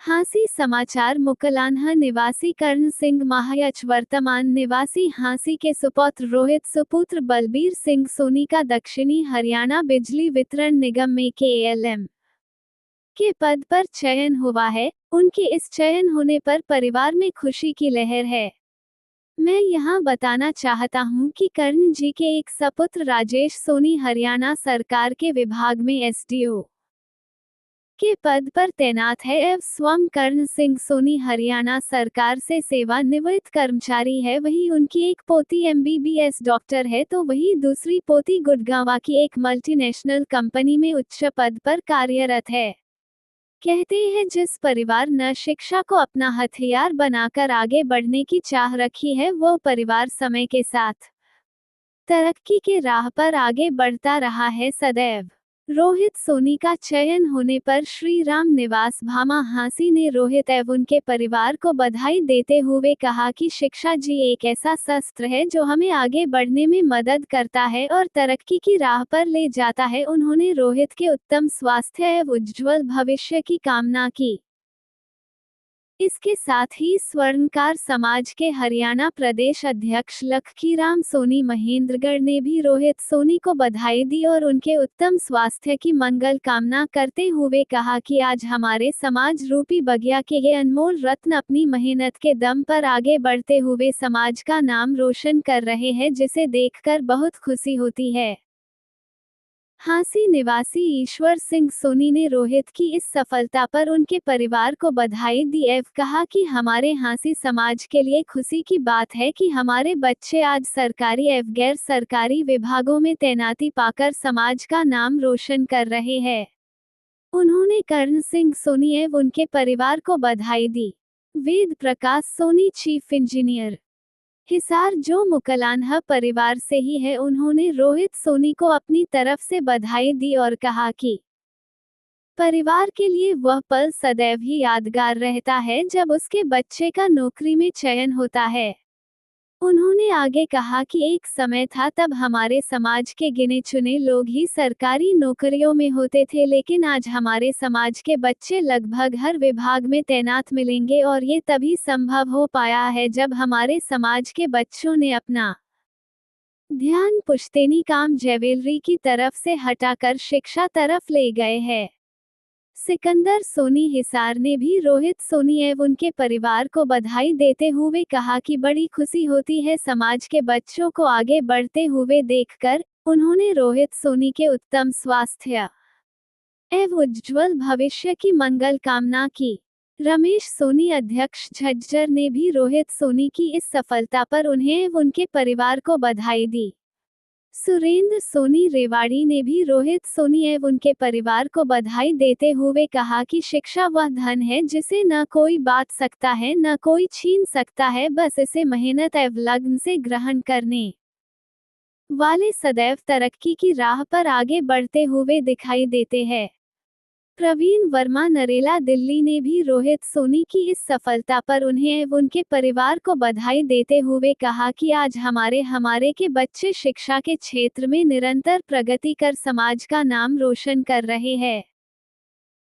हांसी समाचार मुकलान्हा निवासी कर्ण सिंह महायच वर्तमान निवासी हांसी के सुपौत्र रोहित सुपुत्र बलबीर सिंह सोनी का दक्षिणी हरियाणा बिजली वितरण निगम में KLM के पद पर चयन हुआ है। उनके इस चयन होने पर परिवार में खुशी की लहर है। मैं यहाँ बताना चाहता हूँ कि कर्ण जी के एक सपुत्र राजेश सोनी हरियाणा सरकार के विभाग में SDO के पद पर तैनात है एवं स्वयं कर्ण सिंह सोनी हरियाणा सरकार से सेवानिवृत्त कर्मचारी है। वहीं उनकी एक पोती MBBS डॉक्टर है तो वहीं दूसरी पोती गुड़गांव की एक मल्टीनेशनल कंपनी में उच्च पद पर कार्यरत है। कहते हैं जिस परिवार ने शिक्षा को अपना हथियार बनाकर आगे बढ़ने की चाह रखी है वो परिवार समय के साथ तरक्की के राह पर आगे बढ़ता रहा है सदैव। रोहित सोनी का चयन होने पर श्री राम निवास भामा हांसी ने रोहित एवं उनके परिवार को बधाई देते हुए कहा कि शिक्षा जी एक ऐसा शस्त्र है जो हमें आगे बढ़ने में मदद करता है और तरक्की की राह पर ले जाता है। उन्होंने रोहित के उत्तम स्वास्थ्य एवं उज्ज्वल भविष्य की कामना की। इसके साथ ही स्वर्णकार समाज के हरियाणा प्रदेश अध्यक्ष लखीराम सोनी महेंद्रगढ़ ने भी रोहित सोनी को बधाई दी और उनके उत्तम स्वास्थ्य की मंगल कामना करते हुए कहा कि आज हमारे समाज रूपी बगिया के ये अनमोल रत्न अपनी मेहनत के दम पर आगे बढ़ते हुए समाज का नाम रोशन कर रहे हैं, जिसे देखकर बहुत खुशी होती है। हांसी निवासी ईश्वर सिंह सोनी ने रोहित की इस सफलता पर उनके परिवार को बधाई दी एवं कहा कि हमारे हांसी समाज के लिए खुशी की बात है कि हमारे बच्चे आज सरकारी एवं गैर सरकारी विभागों में तैनाती पाकर समाज का नाम रोशन कर रहे हैं। उन्होंने कर्ण सिंह सोनी एवं उनके परिवार को बधाई दी। वेद प्रकाश सोनी चीफ इंजीनियर हिसार जो मुकलान्हा परिवार से ही है, उन्होंने रोहित सोनी को अपनी तरफ से बधाई दी और कहा कि परिवार के लिए वह पल सदैव ही यादगार रहता है जब उसके बच्चे का नौकरी में चयन होता है। उन्होंने आगे कहा कि एक समय था तब हमारे समाज के गिने चुने लोग ही सरकारी नौकरियों में होते थे, लेकिन आज हमारे समाज के बच्चे लगभग हर विभाग में तैनात मिलेंगे और ये तभी संभव हो पाया है जब हमारे समाज के बच्चों ने अपना ध्यान पुश्तैनी काम ज्वेलरी की तरफ से हटाकर शिक्षा तरफ ले गए हैं। सिकंदर सोनी हिसार ने भी रोहित सोनी एवं उनके परिवार को बधाई देते हुए कहा कि बड़ी खुशी होती है समाज के बच्चों को आगे बढ़ते हुए देखकर। उन्होंने रोहित सोनी के उत्तम स्वास्थ्य एवं उज्ज्वल भविष्य की मंगल कामना की। रमेश सोनी अध्यक्ष झज्जर ने भी रोहित सोनी की इस सफलता पर उन्हें एवं उनके परिवार को बधाई दी। सुरेंद्र सोनी रेवाड़ी ने भी रोहित सोनी एवं उनके परिवार को बधाई देते हुए कहा कि शिक्षा वह धन है जिसे न कोई बांट सकता है न कोई छीन सकता है, बस इसे मेहनत एवं लगन से ग्रहण करने वाले सदैव तरक्की की राह पर आगे बढ़ते हुए दिखाई देते हैं। प्रवीण वर्मा नरेला दिल्ली ने भी रोहित सोनी की इस सफलता पर उन्हें एवं उनके परिवार को बधाई देते हुए कहा कि आज हमारे के बच्चे शिक्षा के क्षेत्र में निरंतर प्रगति कर समाज का नाम रोशन कर रहे हैं।